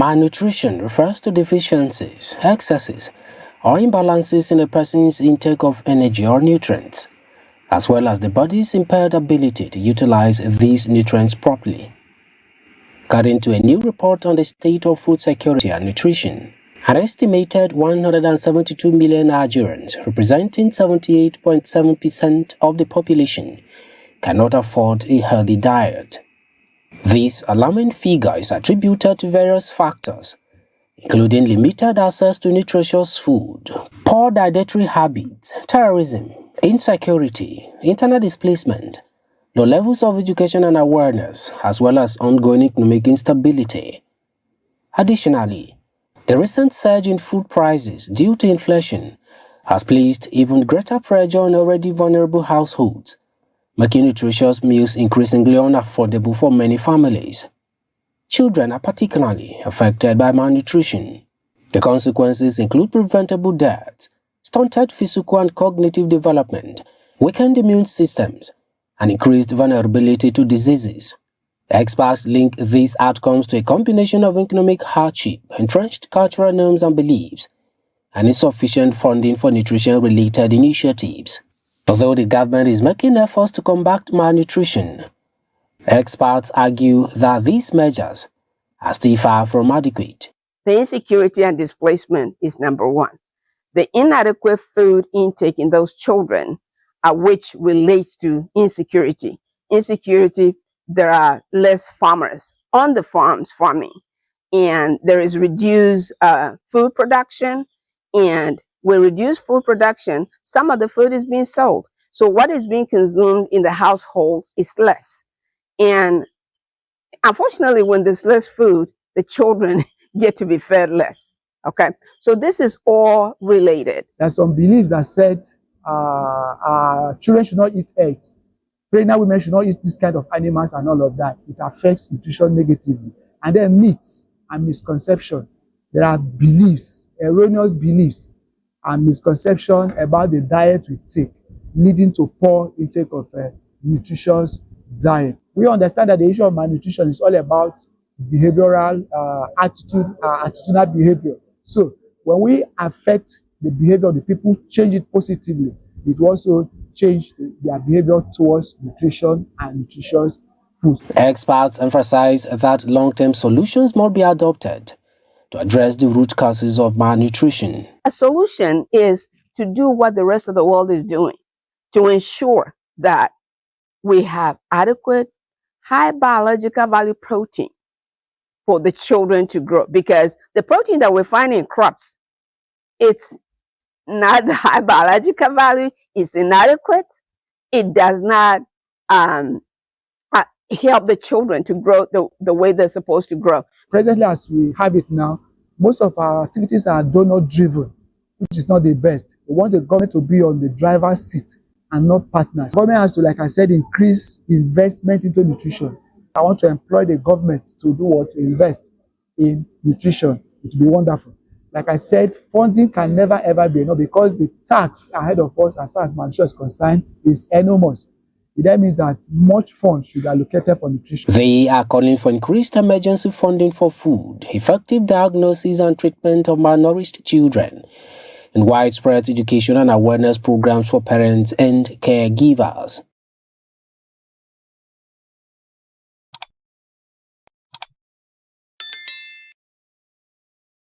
Malnutrition refers to deficiencies, excesses, or imbalances in a person's intake of energy or nutrients, as well as the body's impaired ability to utilize these nutrients properly. According to a new report on the state of food security and nutrition, an estimated 172 million Nigerians, representing 78.7% of the population, cannot afford a healthy diet. This alarming figure is attributed to various factors, including limited access to nutritious food, poor dietary habits, terrorism, insecurity, internal displacement, low levels of education and awareness, as well as ongoing economic instability. Additionally, the recent surge in food prices due to inflation has placed even greater pressure on already vulnerable households, making nutritious meals increasingly unaffordable for many families. Children are particularly affected by malnutrition. The consequences include preventable deaths, stunted physical and cognitive development, weakened immune systems, and increased vulnerability to diseases. Experts link these outcomes to a combination of economic hardship, entrenched cultural norms and beliefs, and insufficient funding for nutrition-related initiatives. Although the government is making efforts to combat malnutrition, experts argue that these measures are still far from adequate. The insecurity and displacement is number one. The inadequate food intake in those children, which relates to insecurity. Insecurity, there are less farmers on the farms farming, and there is reduced food production, and with reduced food production, some of the food is being sold. So what is being consumed in the households is less. And unfortunately, when there's less food, the children get to be fed less. Okay, so this is all related. There's some beliefs that said children should not eat eggs. Pregnant women should not eat this kind of animals and all of that. It affects nutrition negatively. And then myths and misconception. There are beliefs, erroneous beliefs and misconception about the diet we take, leading to poor intake of nutritious diet. We understand that the issue of malnutrition is all about behavioral attitudinal behavior. So when we affect the behavior of the people, change it positively, it will also change their behavior towards nutrition and nutritious food. Experts emphasize that long-term solutions must be adopted to address the root causes of malnutrition. A solution is to do what the rest of the world is doing, to ensure that we have adequate, high biological value protein for the children to grow. Because the protein that we find in crops, it's not the high biological value, it's inadequate. It does not help the children to grow the way they're supposed to grow. Presently, as we have it now, most of our activities are donor-driven, which is not the best. We want the government to be on the driver's seat and not partners. The government has to, like I said, increase investment into nutrition. I want to employ the government to do what? To invest in nutrition. It will be wonderful. Like I said, funding can never ever be enough because the tax ahead of us as far as malnutrition is concerned is enormous. That means that much funds should be allocated for nutrition. They are calling for increased emergency funding for food, effective diagnosis and treatment of malnourished children, and widespread education and awareness programs for parents and caregivers.